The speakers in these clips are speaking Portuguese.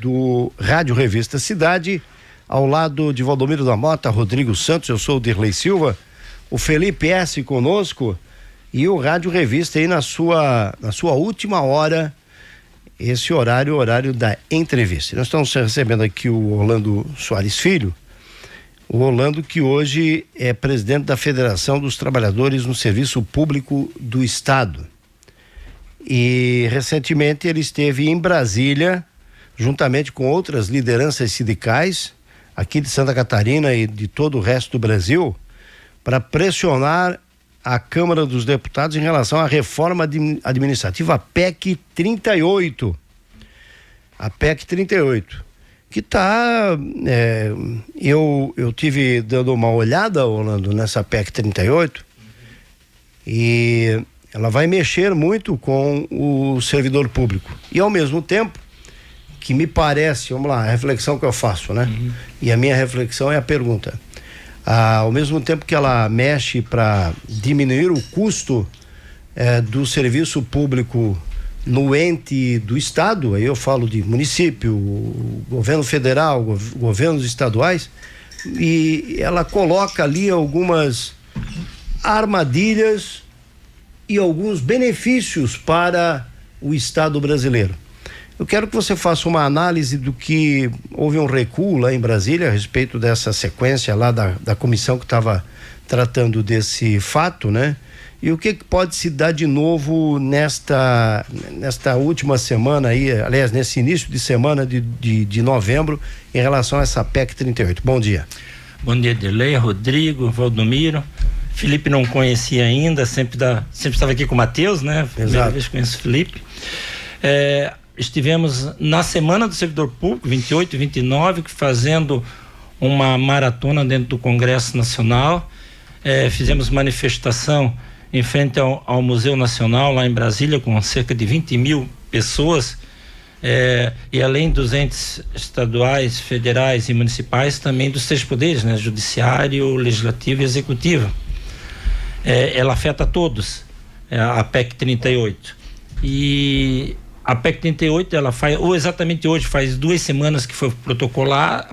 do Rádio Revista Cidade, ao lado de Valdomiro da Mota, Rodrigo Santos, eu sou o Dirley Silva, o Felipe S. conosco e o Rádio Revista aí na sua última hora, esse horário, o horário da entrevista. Nós estamos recebendo aqui o Orlando Soares Filho, o Orlando que hoje é presidente da Federação dos Trabalhadores no Serviço Público do Estado. E recentemente ele esteve em Brasília, juntamente com outras lideranças sindicais, aqui de Santa Catarina e de todo o resto do Brasil, para pressionar a Câmara dos Deputados em relação à reforma administrativa, a PEC 38. A PEC 38, que está... eu tive dando uma olhada, Orlando, nessa PEC 38, e ela vai mexer muito com o servidor público. E ao mesmo tempo, que me parece, vamos lá, a reflexão que eu faço, né? Uhum. E a minha reflexão é a pergunta. Ao mesmo tempo que ela mexe para diminuir o custo do serviço público no ente do Estado, aí eu falo de município, governo federal, governos estaduais, e ela coloca ali algumas armadilhas e alguns benefícios para o Estado brasileiro. Eu quero que você faça uma análise do que houve um recuo lá em Brasília a respeito dessa sequência lá da comissão que estava tratando desse fato, né? E o que pode se dar de novo nesta última semana aí, aliás, nesse início de semana de novembro, em relação a essa PEC 38. Bom dia. Bom dia, Dirley, Rodrigo, Valdomiro. Felipe não conhecia ainda, sempre estava aqui com o Matheus, né? Primeira vez que conheço o Felipe. Estivemos na Semana do Servidor Público, 28 e 29, fazendo uma maratona dentro do Congresso Nacional. Fizemos manifestação em frente ao Museu Nacional, lá em Brasília, com cerca de 20 mil pessoas. E além dos entes estaduais, federais e municipais, também dos 3 poderes, né? Judiciário, Legislativo e Executivo. Ela afeta todos, a PEC 38. E a PEC 38, ela exatamente hoje, faz 2 semanas que foi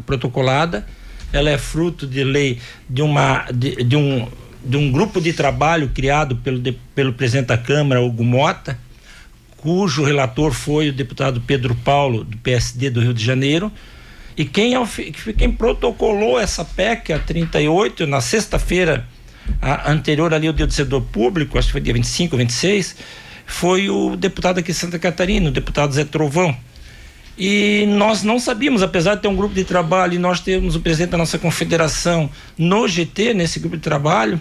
protocolada. Ela é fruto de lei de um grupo de trabalho criado pelo presidente da Câmara, Hugo Mota, cujo relator foi o deputado Pedro Paulo, do PSD do Rio de Janeiro. E quem protocolou essa PEC, a 38, na sexta-feira anterior ali ao Dia do Servidor Público, acho que foi dia 25, 26, foi o deputado aqui de Santa Catarina, o deputado Zé Trovão. E nós não sabíamos, apesar de ter um grupo de trabalho, e nós temos o presidente da nossa confederação no GT, nesse grupo de trabalho,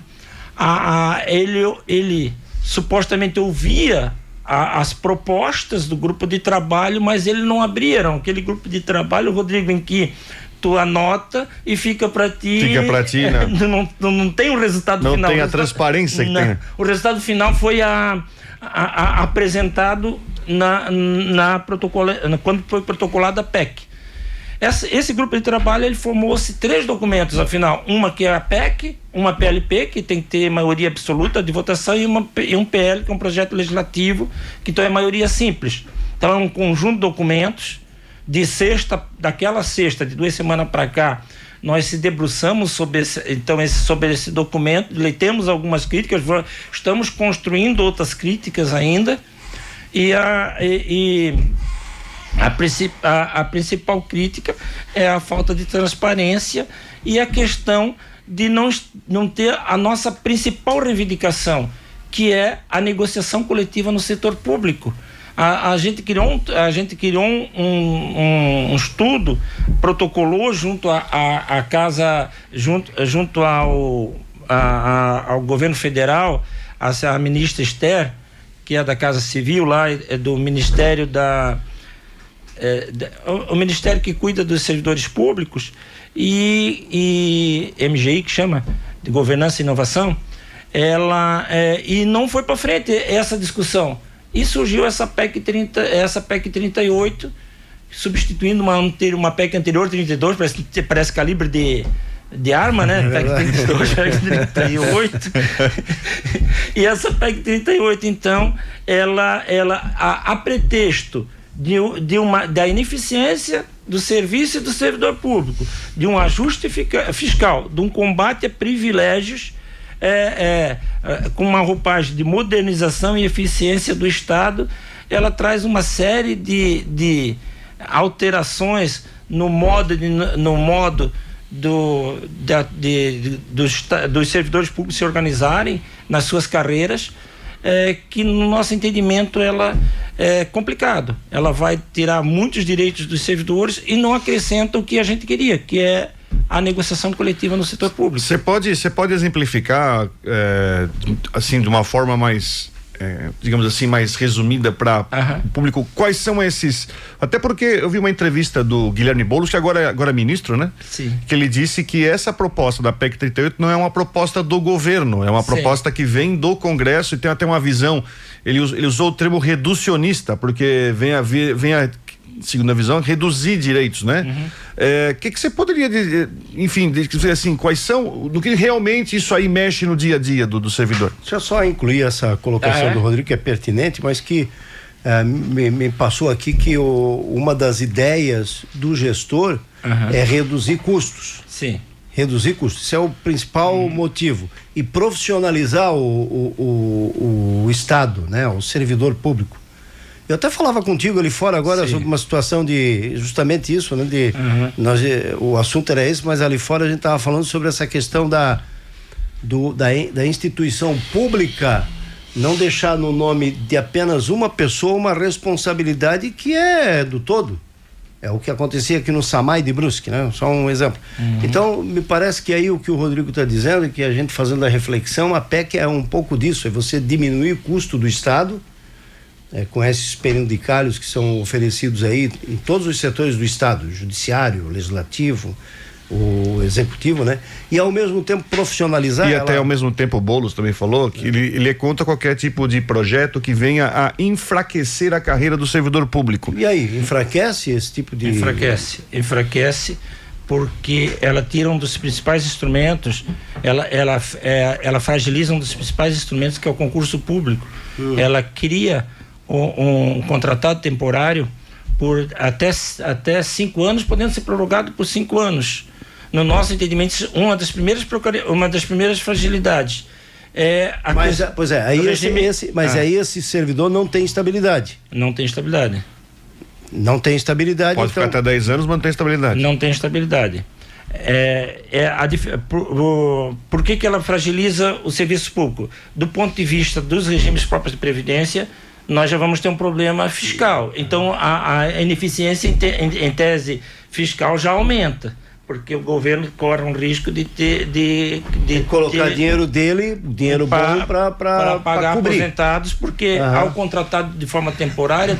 ele supostamente ouvia as propostas do grupo de trabalho, mas ele não abria. Era aquele grupo de trabalho, Rodrigo, em que tu anota e fica para ti. Né? Não tem o resultado final. Não tem a transparência que tem. O resultado final foi apresentado quando foi protocolada a PEC. Esse grupo de trabalho, ele formou-se 3 documentos, afinal, uma que é a PEC, uma PLP, que tem que ter maioria absoluta de votação, e um PL, que é um projeto legislativo, que então é maioria simples. Então é um conjunto de documentos. Daquela sexta, de 2 semanas para cá, nós se debruçamos sobre esse documento, temos algumas críticas, estamos construindo outras críticas ainda, e a principal crítica é a falta de transparência e a questão de não ter a nossa principal reivindicação, que é a negociação coletiva no setor público. A gente criou um estudo, protocolou junto à casa, junto ao governo federal, a ministra Esther, que é da Casa Civil lá, é do Ministério o Ministério que cuida dos servidores públicos, e MGI, que chama de Governança e Inovação, e não foi para frente essa discussão. E surgiu essa PEC 38, substituindo uma PEC anterior, 32, parece calibre de arma, né? PEC 32, PEC 38. E essa PEC 38, então, ela a pretexto da ineficiência do serviço e do servidor público, de um ajuste fiscal, de um combate a privilégios, com uma roupagem de modernização e eficiência do Estado. Ela traz uma série de alterações no modo dos servidores públicos se organizarem nas suas carreiras, que no nosso entendimento ela é complicado. Ela vai tirar muitos direitos dos servidores e não acrescenta o que a gente queria, que é a negociação coletiva no setor público. Você pode exemplificar assim de uma forma mais digamos assim, mais resumida para o público, quais são esses, até porque eu vi uma entrevista do Guilherme Boulos, que agora é ministro, né? Sim. Que ele disse que essa proposta da PEC 38 não é uma proposta do governo, é uma proposta que vem do Congresso e tem até uma visão, ele usou o termo reducionista, porque vem a segundo a visão, reduzir direitos, né? Que você poderia dizer, enfim, dizer assim, quais são, no que realmente isso aí mexe no dia a dia do servidor? Deixa eu só incluir essa colocação do Rodrigo, que é pertinente, mas que me passou aqui que uma das ideias do gestor é reduzir custos. Sim. Reduzir custos, isso é o principal motivo. E profissionalizar o Estado, né? O servidor público. Eu até falava contigo ali fora agora sobre uma situação de justamente isso, né? O assunto era esse, mas ali fora a gente estava falando sobre essa questão da instituição pública não deixar no nome de apenas uma pessoa uma responsabilidade que é do todo. É o que acontecia aqui no SAMAI de Brusque, né? Só um exemplo. Então, me parece que aí o que o Rodrigo está dizendo, que a gente fazendo a reflexão, a PEC é um pouco disso, é você diminuir o custo do Estado, com esses penduricalhos que são oferecidos aí em todos os setores do Estado, judiciário, legislativo, o executivo, né? E ao mesmo tempo profissionalizar. E até ao mesmo tempo o Boulos também falou que ele é contra qualquer tipo de projeto que venha a enfraquecer a carreira do servidor público. E aí, enfraquece esse tipo de... Enfraquece porque ela tira um dos principais instrumentos, ela fragiliza um dos principais instrumentos, que é o concurso público. Ela cria um contratado temporário por até 5 anos, podendo ser prorrogado por 5 anos. No nosso entendimento, uma das primeiras fragilidades aí esse servidor não tem estabilidade. Não tem estabilidade. Não tem estabilidade. Pode ficar até 10 anos, mas não tem estabilidade. Não tem estabilidade. Por que ela fragiliza o serviço público? Do ponto de vista dos regimes próprios de previdência, nós já vamos ter um problema fiscal. Então, a ineficiência em tese fiscal já aumenta, porque o governo corre um risco de colocar dinheiro bom para pagar cobrir aposentados, porque ao contratado de forma temporária,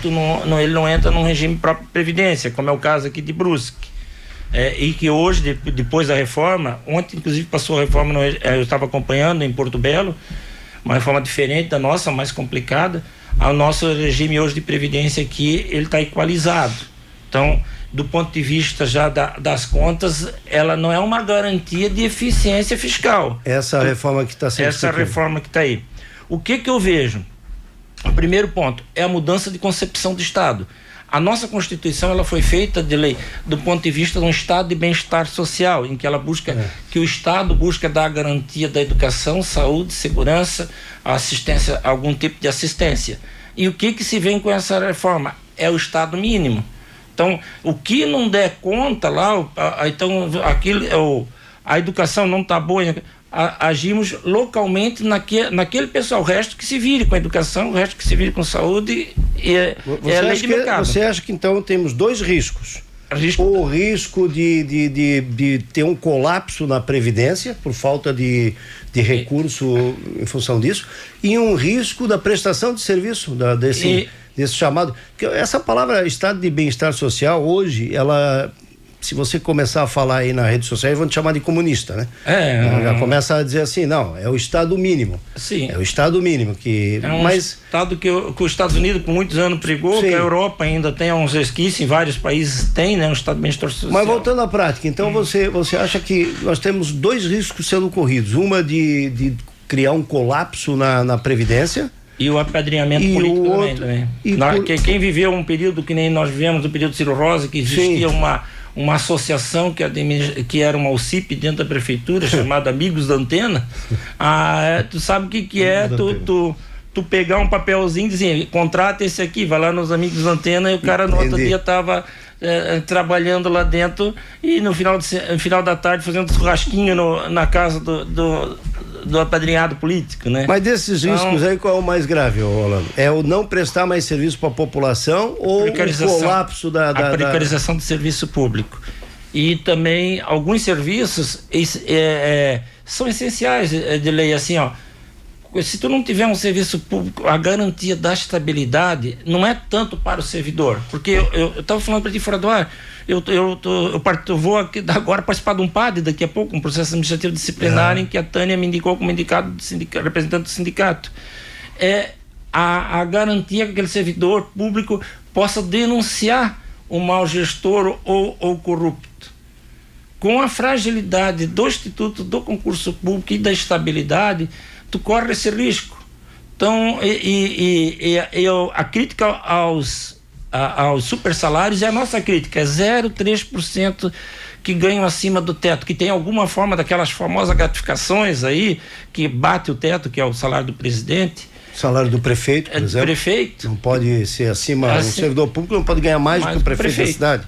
ele não entra num regime próprio de previdência, como é o caso aqui de Brusque. E que hoje, depois da reforma, ontem inclusive passou a reforma, eu estava acompanhando em Porto Belo, uma reforma diferente da nossa, mais complicada. O nosso regime hoje de previdência aqui, ele está equalizado. Então, do ponto de vista já das contas, ela não é uma garantia de eficiência fiscal. Essa reforma que está sendo Essa reforma que está aí. O que eu vejo? O primeiro ponto é a mudança de concepção do Estado. A nossa Constituição, ela foi feita de lei do ponto de vista de um estado de bem-estar social, em que ela busca, que o Estado busca dar a garantia da educação, saúde, segurança, assistência, algum tipo de assistência. E o que se vem com essa reforma? É o Estado mínimo. Então, o que não der conta lá, a educação não está boa, agimos localmente naquele pessoal, o resto que se vire com a educação, o resto que se vire com saúde, lei de mercado. Você acha que então temos dois riscos? O risco de ter um colapso na Previdência por falta de recurso em função disso, e um risco da prestação de serviço desse chamado, que essa palavra estado de bem-estar social hoje, ela, se você começar a falar aí na rede social, vão te chamar de comunista, né? Já começa a dizer assim, não, é o estado mínimo. Sim. É o estado mínimo que... estado que os Estados Unidos por muitos anos pregou, que a Europa ainda tem uns resquícios, em vários países tem, né? Um estado de bem-estar social. Mas voltando à prática, então você acha que nós temos dois riscos sendo corridos, uma de criar um colapso na Previdência, E o apadrinhamento político também. Quem viveu um período que nem nós vivemos, o período Ciro Rosa, que existia uma associação que era uma OCIP dentro da prefeitura, chamada Amigos da Antena. Tu sabe o que é tu pegar um papelzinho e dizer, contrata esse aqui, vai lá nos Amigos da Antena, e o cara no outro dia estava trabalhando lá dentro, e no final da tarde fazendo churrasquinho na casa do apadrinhado político, né? Mas desses riscos aí, qual é o mais grave, Rolando? É o não prestar mais serviço para a população ou o colapso a precarização do serviço público? E também alguns serviços são essenciais de lei, assim, ó. Se tu não tiver um serviço público, a garantia da estabilidade não é tanto para o servidor, porque eu estava falando para ti fora do ar, eu vou aqui agora participar de um PAD daqui a pouco, um processo administrativo disciplinar, em que a Tânia me indicou como representante do sindicato. É a garantia que aquele servidor público possa denunciar o mau gestor ou corrupto. Com a fragilidade do Instituto do Concurso Público e da estabilidade, tu corre esse risco. Então, a crítica aos super salários é a nossa crítica, é 0,3% que ganham acima do teto, que tem alguma forma daquelas famosas gratificações aí, que bate o teto, que é o salário do presidente. Salário do prefeito, por exemplo. Prefeito. Não pode ser acima, um servidor público não pode ganhar mais do que o prefeito da cidade.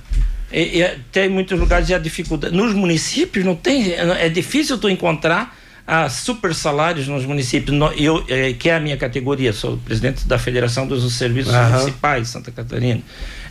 E tem muitos lugares a dificuldade. Nos municípios não tem, é difícil tu encontrar super salários nos municípios. Que é a minha categoria, sou presidente da Federação dos Serviços Municipais de Santa Catarina.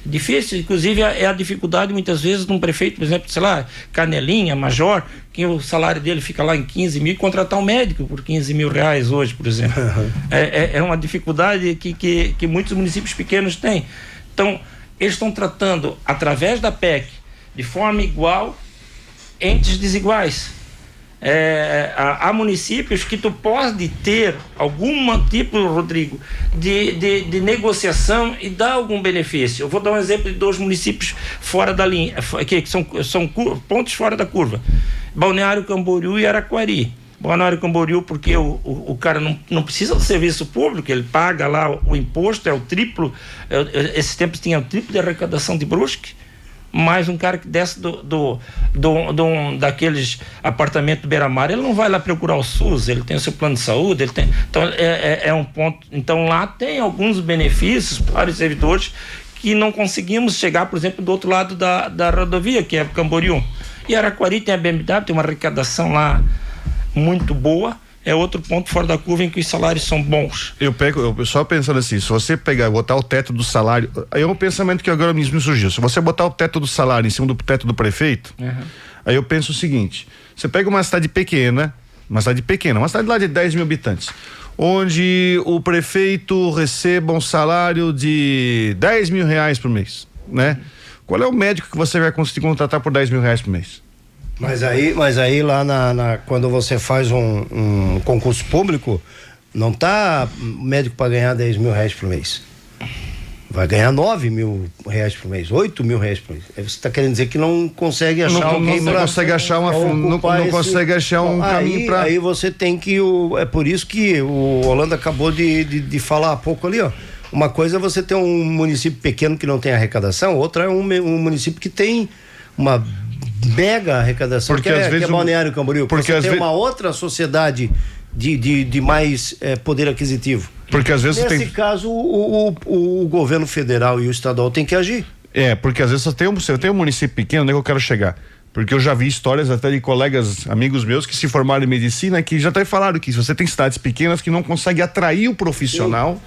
Difícil, inclusive é a dificuldade muitas vezes de um prefeito, por exemplo, sei lá, Canelinha, Major, que o salário dele fica lá em 15 mil, e contratar um médico por 15 mil reais hoje, por exemplo. É uma dificuldade que muitos municípios pequenos têm. Então, eles estão tratando, através da PEC, de forma igual, entes desiguais. Há municípios que tu pode ter algum tipo, Rodrigo, de negociação e dar algum benefício. Eu vou dar um exemplo de 2 municípios fora da linha, que são pontos fora da curva: Balneário Camboriú e Araquari. Balneário Camboriú, porque o cara não precisa do serviço público, ele paga lá o imposto, é o triplo. Esses tempos tinha o triplo de arrecadação de Brusque. Mais um cara que desce daqueles apartamentos do Beira-Mar, ele não vai lá procurar o SUS, ele tem o seu plano de saúde, ele tem, então é um ponto. Então lá tem alguns benefícios para os servidores que não conseguimos chegar, por exemplo, do outro lado da rodovia, que é Camboriú. E Araquari tem a BMW, tem uma arrecadação lá muito boa. É outro ponto fora da curva em que os salários são bons. Eu só pensando assim, se você botar o teto do salário, aí é um pensamento que agora mesmo me surgiu, se você botar o teto do salário em cima do teto do prefeito, aí eu penso o seguinte: você pega uma cidade pequena, uma cidade lá de 10 mil habitantes, onde o prefeito receba um salário de 10 mil reais por mês, né? Qual é o médico que você vai conseguir contratar por 10 mil reais por mês? Mas aí lá quando você faz um concurso público, não tá médico para ganhar 10 mil reais por mês. Vai ganhar 9 mil reais por mês, 8 mil reais por mês. Você está querendo dizer que não consegue achar alguém não consegue achar não consegue achar um caminho para. Aí você tem que. É por isso que o Rolando acabou de falar há pouco ali, ó. Uma coisa é você ter um município pequeno que não tem arrecadação, outra é um município que tem uma mega arrecadação, porque às vezes que é Balneário Camboriú, porque você tem uma outra sociedade de mais poder aquisitivo. Porque às vezes nesse caso o governo federal e o estadual tem que agir. Porque às vezes você tem um município pequeno, onde é que eu quero chegar? Porque eu já vi histórias até de colegas, amigos meus que se formaram em medicina, que já até falaram que se você tem cidades pequenas que não consegue atrair o profissional,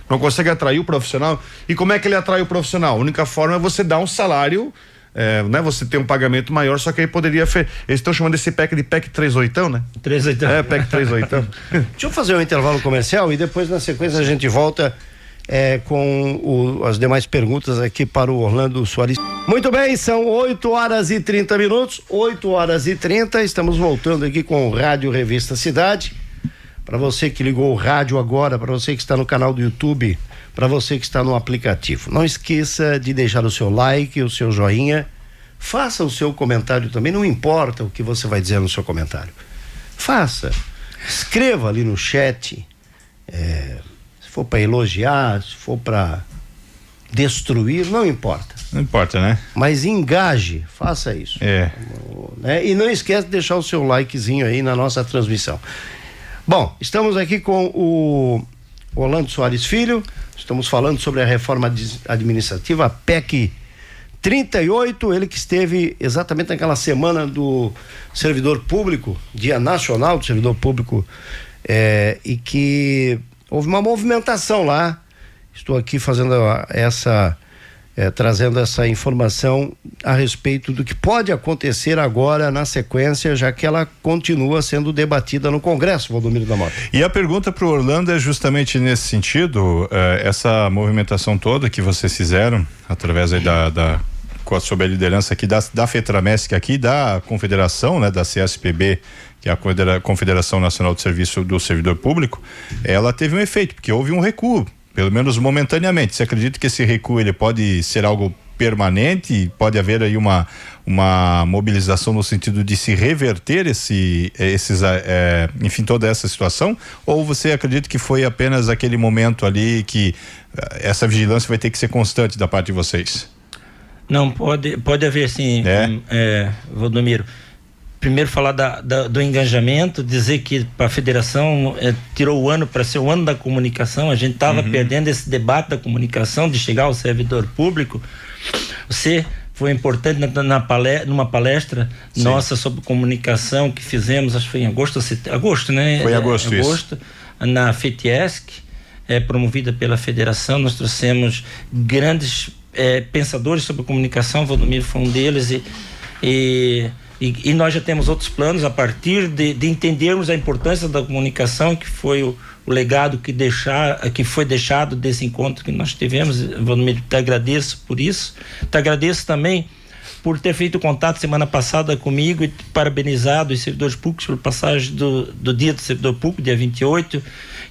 não consegue atrair o profissional. E como é que ele atrai o profissional? A única forma é você dar um salário, né? Você tem um pagamento maior, só que aí poderia. Eles estão chamando esse PEC de PEC 38, né? 38. PEC 38. Deixa eu fazer um intervalo comercial e depois na sequência a gente volta com as demais perguntas aqui para o Orlando Soares. Muito bem, são 8h30, 8h30, estamos voltando aqui com o Rádio Revista Cidade. Para você que ligou o rádio agora, para você que está no canal do YouTube, para você que está no aplicativo, não esqueça de deixar o seu like, o seu joinha, faça o seu comentário também, não importa o que você vai dizer no seu comentário, faça, escreva ali no chat, for para elogiar, se for para destruir, não importa. Não importa, né? Mas engaje, faça isso. Né? E não esquece de deixar o seu likezinho aí na nossa transmissão. Bom, estamos aqui com o Orlando Soares Filho, estamos falando sobre a reforma administrativa, a PEC 38, ele que esteve exatamente naquela semana do servidor público, Dia Nacional do Servidor Público, e que houve uma movimentação lá. Estou aqui fazendo trazendo essa informação a respeito do que pode acontecer agora na sequência, já que ela continua sendo debatida no Congresso, Valdomiro da Mota. E a pergunta para o Orlando é justamente nesse sentido, essa movimentação toda que vocês fizeram através aí sob a liderança aqui da FETRAMESC, aqui da Confederação, né, da CSPB, que é a Confederação Nacional de Serviço do Servidor Público, ela teve um efeito, porque houve um recuo, pelo menos momentaneamente. Você acredita que esse recuo ele pode ser algo permanente? Pode haver aí uma mobilização no sentido de se reverter enfim, toda essa situação? Ou você acredita que foi apenas aquele momento ali que essa vigilância vai ter que ser constante da parte de vocês? Não, pode haver sim, Valdomiro. Primeiro falar do engajamento, dizer que a federação tirou o ano para ser o ano da comunicação. A gente estava perdendo esse debate da comunicação, de chegar ao servidor público. Você foi importante numa palestra nossa sobre comunicação que fizemos, acho que foi em agosto, né? Foi agosto, isso. Na FETIESC, promovida pela federação. Nós trouxemos grandes pensadores sobre comunicação, Valdomiro foi um deles, e nós já temos outros planos a partir de entendermos a importância da comunicação, que foi o legado que foi deixado desse encontro que nós tivemos. Valdomiro, te agradeço por isso. Te agradeço também por ter feito contato semana passada comigo e parabenizado os servidores públicos pela passagem do Dia do Servidor Público, dia 28,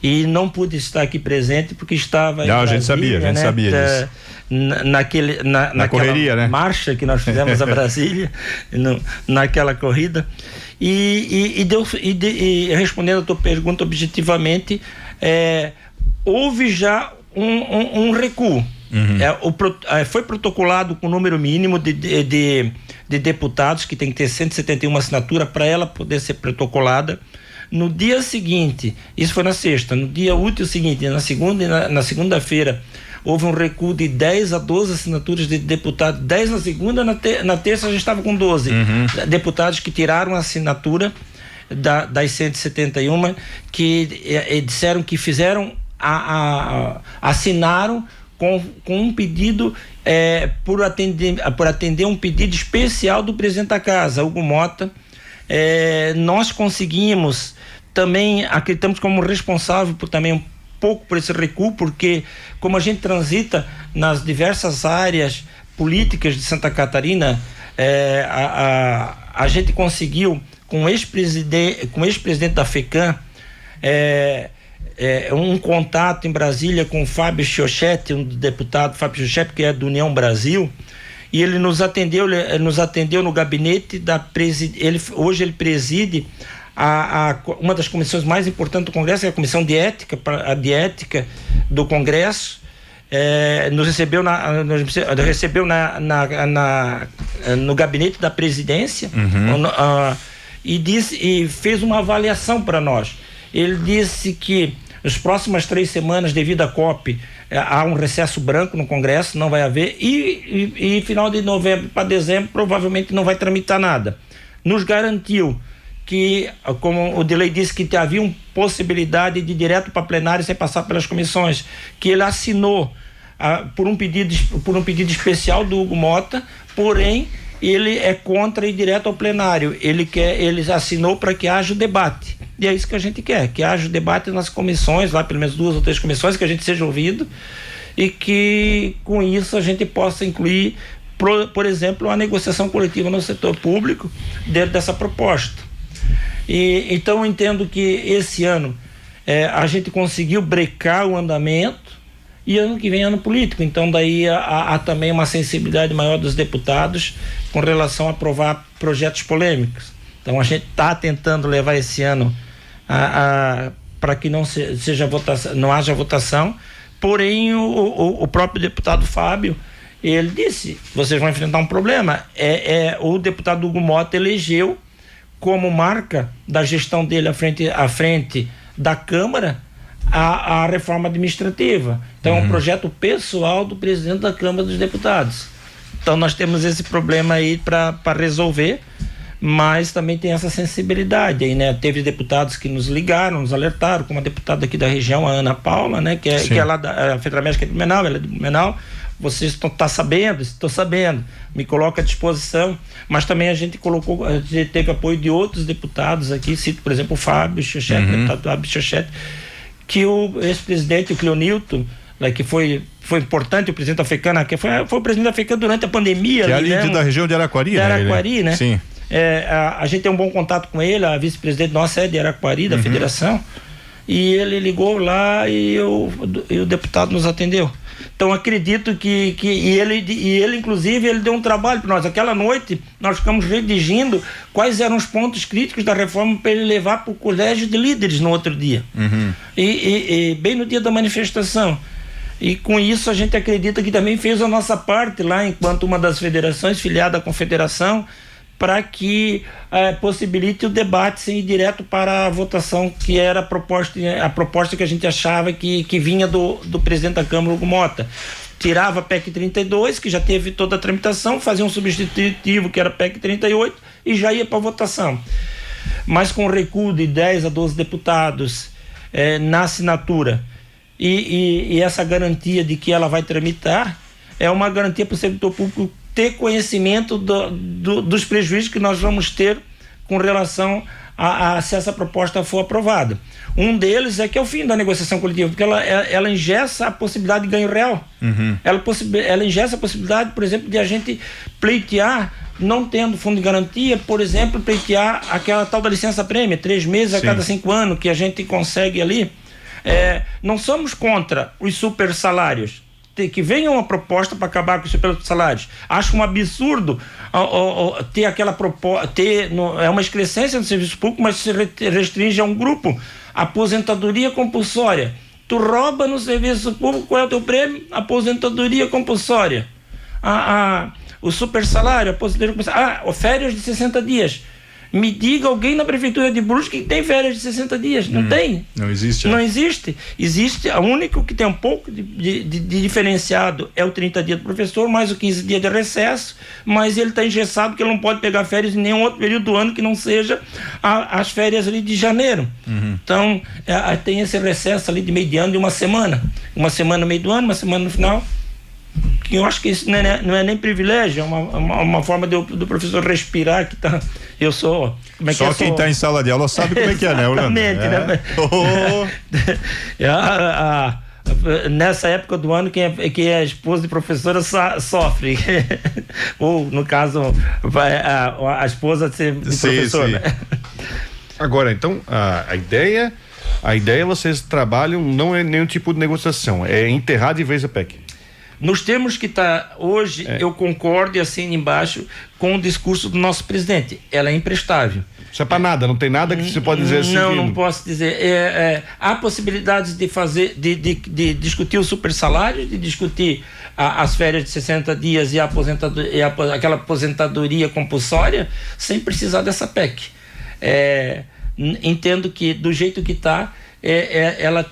e não pude estar aqui presente porque estava a gente sabia disso. Naquela correria, né? Marcha que nós fizemos a Brasília, naquela corrida, e respondendo a tua pergunta objetivamente, houve já um recuo. Foi protocolado com o número mínimo de deputados, que tem que ter 171 assinaturas para ela poder ser protocolada. No dia seguinte, isso foi na sexta, no dia útil seguinte, na segunda-feira, houve um recuo de 10 a 12 assinaturas de deputados, 10 na segunda, na terça a gente estava com 12 deputados que tiraram a assinatura das 171, que disseram que fizeram, assinaram com um pedido por atender um pedido especial do presidente da casa, Hugo Mota. Nós conseguimos, também acreditamos como responsável também um pouco por esse recuo, porque como a gente transita nas diversas áreas políticas de Santa Catarina, a gente conseguiu com o ex-presidente da FECAM um contato em Brasília com o Fábio Chiochetti, um deputado Fábio Chiochetti, que é do União Brasil, e ele nos atendeu no gabinete hoje ele preside uma das comissões mais importantes do Congresso, que é a Comissão de Ética, do Congresso. Nos recebeu no gabinete da presidência, e fez uma avaliação para nós. Ele disse que nas próximas 3 semanas, devido à COP, há um recesso branco no Congresso, não vai haver, e final de novembro para dezembro provavelmente não vai tramitar nada. Nos garantiu que, como o Delei disse, que havia uma possibilidade de ir direto para plenário sem passar pelas comissões, que ele assinou por um pedido especial do Hugo Mota, porém ele é contra ir direto ao plenário. Ele assinou para que haja o debate. E é isso que a gente quer, que haja o debate nas comissões, lá pelo menos 2 ou 3 comissões, que a gente seja ouvido, e que com isso a gente possa incluir, por exemplo, a negociação coletiva no setor público dentro dessa proposta. Então eu entendo que esse ano a gente conseguiu brecar o andamento, e ano que vem é ano político, então daí há também uma sensibilidade maior dos deputados com relação a aprovar projetos polêmicos. Então a gente está tentando levar esse ano para que não seja votação, não haja votação. Porém, o próprio deputado Fábio, ele disse, vocês vão enfrentar um problema. O deputado Hugo Mota elegeu como marca da gestão dele à frente da Câmara a reforma administrativa. Então, é um projeto pessoal do presidente da Câmara dos Deputados. Então, nós temos esse problema aí para resolver, mas também tem essa sensibilidade aí, né? Teve deputados que nos ligaram, nos alertaram, como a deputada aqui da região, a Ana Paula, né? Que é lá da Fetramésica de Blumenau, ela é de Blumenau. Vocês estão sabendo? Estou sabendo. Me coloca à disposição. Mas também a gente teve apoio de outros deputados aqui, cito, por exemplo, o Fábio Chachete, deputado Fábio Chachete, que o ex-presidente, o Cleonilton, que foi importante, o presidente africano, que foi o presidente africano durante a pandemia. Que é ali da região de Araquari, né? Araquari, né? Sim. A gente tem um bom contato com ele, a vice-presidente nossa é de Araquari, da federação, e ele ligou lá e o deputado nos atendeu. Então acredito que ele inclusive ele deu um trabalho para nós. Aquela noite nós ficamos redigindo quais eram os pontos críticos da reforma para ele levar para o colégio de líderes no outro dia. E bem no dia da manifestação. E com isso a gente acredita que também fez a nossa parte lá enquanto uma das federações filiada à confederação, para que possibilite o debate sem ir direto para a votação, que era a proposta que a gente achava que vinha do presidente da Câmara, Hugo Mota. Tirava a PEC 32, que já teve toda a tramitação, fazia um substitutivo, que era a PEC 38, e já ia para a votação. Mas com recuo de 10 a 12 deputados na assinatura e essa garantia de que ela vai tramitar, é uma garantia para o servidor público ter conhecimento dos prejuízos que nós vamos ter com relação a se essa proposta for aprovada. Um deles é que é o fim da negociação coletiva, porque ela engessa a possibilidade de ganho real. Ela engessa a possibilidade, por exemplo, de a gente pleitear, não tendo fundo de garantia, por exemplo, pleitear aquela tal da licença-prêmio, 3 meses a cada 5 anos, que a gente consegue ali. Não somos contra os super salários, que venha uma proposta para acabar com os super salários. Acho um absurdo ter aquela proposta, é uma excrescência no serviço público, mas se restringe a um grupo. Aposentadoria compulsória. Tu rouba no serviço público, qual é o teu prêmio? Aposentadoria compulsória. O super salário, aposentadoria compulsória. Férias de 60 dias. Me diga alguém na prefeitura de Brusque que tem férias de 60 dias. Não tem. Não existe. Não existe. Existe, a única que tem um pouco de diferenciado é o 30 dias do professor, mais o 15 dias de recesso, mas ele está engessado que ele não pode pegar férias em nenhum outro período do ano que não seja as férias ali de janeiro. Então, tem esse recesso ali de meio de ano de uma semana. Uma semana no meio do ano, uma semana no final. Que eu acho que isso não é nem privilégio, é uma forma do professor respirar, que tá. Eu sou. Só quem está em sala de aula sabe como é que é, né, Orlando? Exatamente, né? Nessa época do ano, quem é esposa de professora sofre. Ou, no caso, a esposa de professor. Sim. Né? Agora, então, a ideia vocês trabalham, não é nenhum tipo de negociação, é enterrar de vez a PEC. Nos termos que está hoje, eu concordo e assino embaixo com o discurso do nosso presidente. Ela é imprestável. Isso é para nada, não tem nada que você pode dizer assim. Não posso dizer. Há possibilidades de discutir o super salário, de discutir as férias de 60 dias e aquela aposentadoria compulsória, sem precisar dessa PEC. Entendo que do jeito que está, ela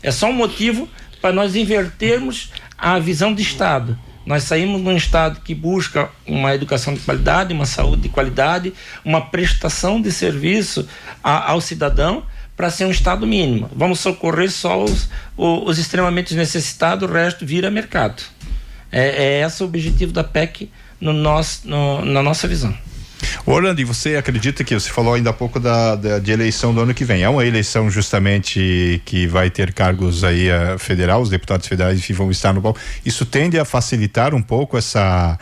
é só um motivo para nós invertermos a visão de Estado. Nós saímos de um Estado que busca uma educação de qualidade, uma saúde de qualidade, uma prestação de serviço ao cidadão, para ser um Estado mínimo. Vamos socorrer só os extremamente necessitados, o resto vira mercado. É esse o objetivo da PEC na nossa visão. Orlando, e você acredita que você falou ainda há pouco de eleição do ano que vem? É uma eleição justamente que vai ter cargos aí federal, os deputados federais enfim, vão estar no palco. Isso tende a facilitar um pouco essa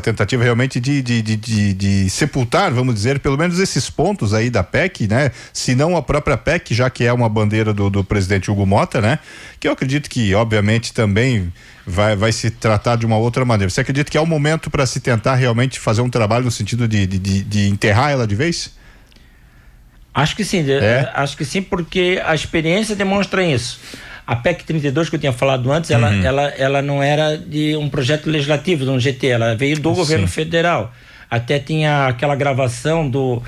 tentativa realmente de sepultar, vamos dizer, pelo menos esses pontos aí da PEC, né? Se não a própria PEC, já que é uma bandeira do presidente Hugo Mota, né? Que eu acredito que obviamente também vai se tratar de uma outra maneira. Você acredita que é o momento para se tentar realmente fazer um trabalho no sentido de enterrar ela de vez? Acho que sim, acho que sim, porque a experiência demonstra isso. A PEC 32 que eu tinha falado antes, ela não era de um projeto legislativo, de um GT, ela veio do governo federal. Até tinha aquela gravação do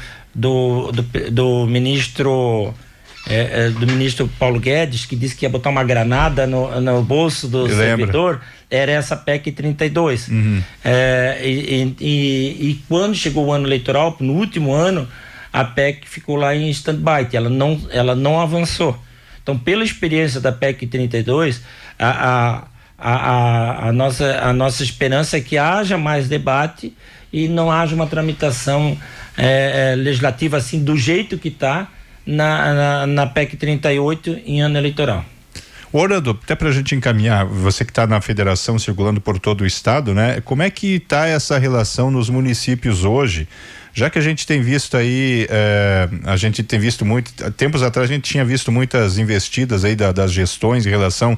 ministro Paulo Guedes, que disse que ia botar uma granada no bolso do servidor. Era essa PEC 32. E quando chegou o ano eleitoral, no último ano, a PEC ficou lá em stand-by, ela não avançou. Então, pela experiência da PEC 32, a nossa esperança é que haja mais debate e não haja uma tramitação legislativa assim do jeito que está na PEC 38 em ano eleitoral. Orlando, até para a gente encaminhar, você que está na federação circulando por todo o estado, né? Como é que está essa relação nos municípios hoje? Já que a gente tem visto aí, tempos atrás a gente tinha visto muitas investidas aí das gestões em relação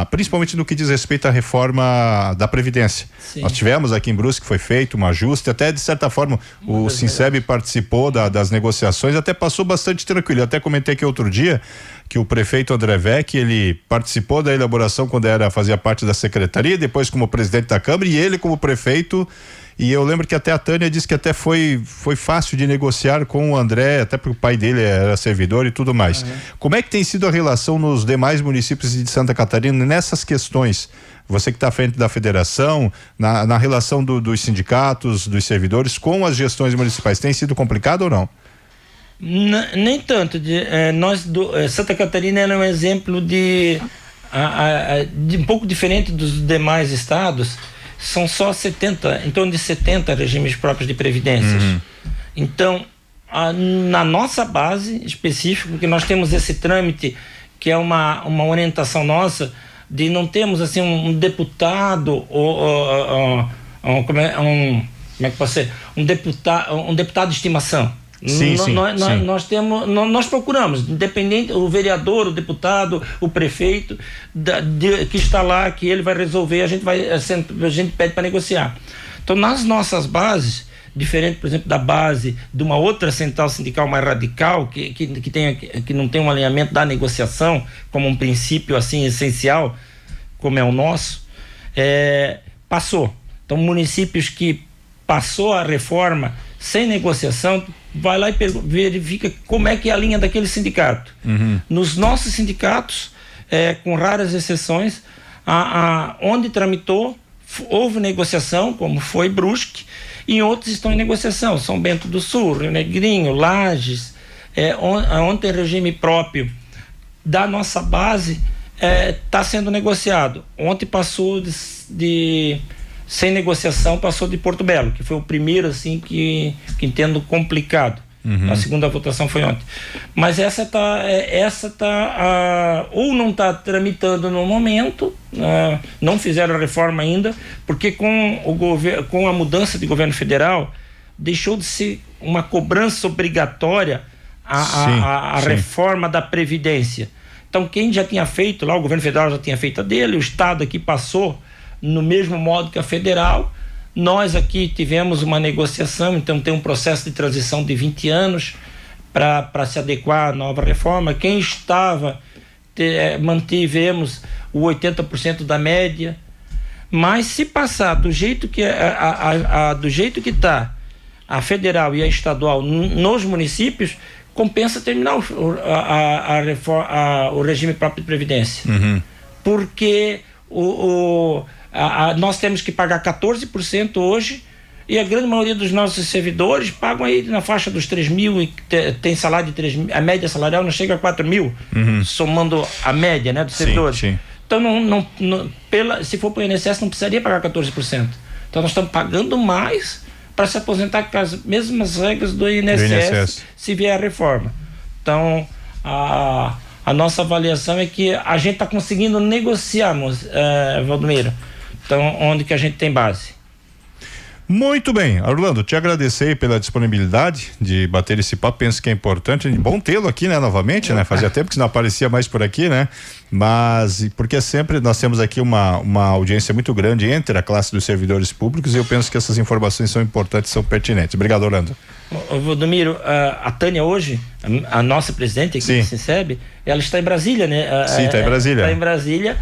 principalmente no que diz respeito à reforma da Previdência. Sim. Nós tivemos aqui em Brusque, que foi feito um ajuste, até de certa forma o Sinceb participou das negociações, até passou bastante tranquilo. Eu até comentei aqui outro dia que o prefeito André Vec, ele participou da elaboração quando fazia parte da secretaria, depois como presidente da Câmara, e ele como prefeito. E eu lembro que até a Tânia disse que até foi fácil de negociar com o André, até porque o pai dele era servidor e tudo mais. Como é que tem sido a relação nos demais municípios de Santa Catarina nessas questões? Você que está à frente da federação, na relação dos sindicatos, dos servidores com as gestões municipais, tem sido complicado ou não? Nem tanto. Santa Catarina é um exemplo de um pouco diferente dos demais estados. São só 70, em torno de 70 regimes próprios de previdências. Então, na nossa base específica, porque nós temos esse trâmite que é uma orientação nossa de não termos assim um deputado como é que pode ser? Um deputado de estimação. Nós procuramos, independente, o vereador, o deputado, o prefeito que está lá, que ele vai resolver, a gente pede para negociar. Então, nas nossas bases, diferente, por exemplo, da base de uma outra central sindical mais radical, que não tem um alinhamento da negociação como um princípio assim essencial, como é o nosso, passou. Então, municípios que passou a reforma sem negociação, vai lá e verifica como é que é a linha daquele sindicato. Nos nossos sindicatos, com raras exceções, onde tramitou, houve negociação, como foi Brusque, e outros estão em negociação, São Bento do Sul, Rio Negrinho, Lages, onde tem regime próprio da nossa base, está sendo negociado. Ontem passou sem negociação, passou de Porto Belo, que foi o primeiro assim que entendo complicado. A segunda votação foi ontem. Mas essa tá ou não está tramitando no momento, não fizeram a reforma ainda, porque com a mudança de governo federal deixou de ser uma cobrança obrigatória a reforma da Previdência. Então, quem já tinha feito lá, o governo federal já tinha feito a dele, o estado aqui passou no mesmo modo que a federal. Nós aqui tivemos uma negociação, então tem um processo de transição de 20 anos para se adequar à nova reforma. Quem estava, mantivemos o 80% da média, mas se passar do jeito que está a federal e a estadual nos municípios, compensa terminar o regime próprio de previdência. Porque nós temos que pagar 14% hoje, e a grande maioria dos nossos servidores pagam aí na faixa dos 3 mil, e tem salário de 3 mil, a média salarial não chega a 4 mil, somando a média, né, dos servidores. Então, se for para o INSS, não precisaria pagar 14%. Então, nós estamos pagando mais para se aposentar com as mesmas regras do INSS, se vier a reforma. Então, a nossa avaliação é que a gente está conseguindo negociar, Valdomiro. Então, onde que a gente tem base? Muito bem, Orlando, te agradecer pela disponibilidade de bater esse papo, penso que é importante, bom tê-lo aqui, né, novamente, né, fazia tempo que você não aparecia mais por aqui, né, mas, porque sempre nós temos aqui uma audiência muito grande entre a classe dos servidores públicos e eu penso que essas informações são importantes, são pertinentes. Obrigado, Orlando. Valdomiro, a Tânia hoje, a nossa presidente aqui do SINCEB, ela está em Brasília, né? Sim, está em Brasília. Está em Brasília.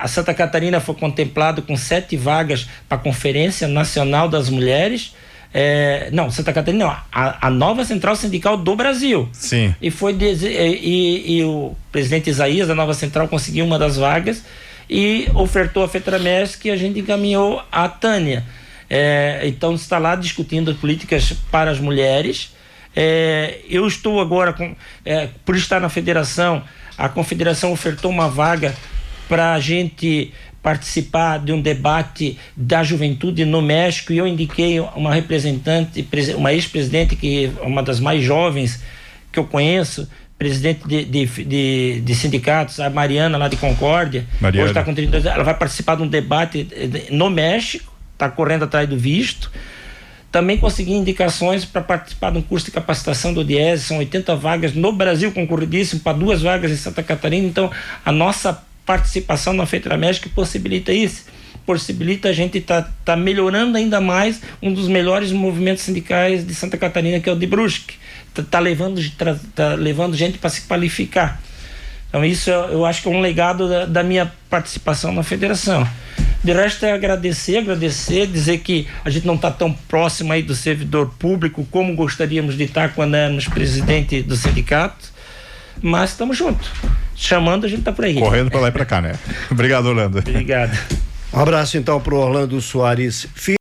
A Santa Catarina foi contemplado com 7 vagas para a Conferência Nacional das Mulheres. Não, Santa Catarina não, a nova Central Sindical do Brasil. Sim. E o presidente Isaías da nova central conseguiu uma das vagas e ofertou a FETRAMESC e a gente encaminhou a Tânia. Então está lá discutindo políticas para as mulheres. Eu estou agora por estar na federação, a confederação ofertou uma vaga para a gente participar de um debate da juventude no México, e eu indiquei uma representante, uma ex-presidente, que é uma das mais jovens que eu conheço, presidente de sindicatos, a Mariana, lá de Concórdia. Hoje está com 32 anos, ela vai participar de um debate no México, está correndo atrás do visto. Também consegui indicações para participar de um curso de capacitação do Diese, são 80 vagas no Brasil, concorridíssimo, para 2 vagas em Santa Catarina. Então, a nossa participação na FETRAMESC possibilita isso, possibilita a gente tá melhorando ainda mais um dos melhores movimentos sindicais de Santa Catarina, que é o de Brusque. Tá levando gente para se qualificar. Então isso eu acho que é um legado da minha participação na federação. De resto é agradecer, dizer que a gente não está tão próximo aí do servidor público como gostaríamos de estar quando éramos presidente do sindicato, mas estamos juntos. Chamando, a gente tá por aí. Correndo para lá e para cá, né? Obrigado, Orlando. Obrigado. Um abraço então pro Orlando Soares Filho.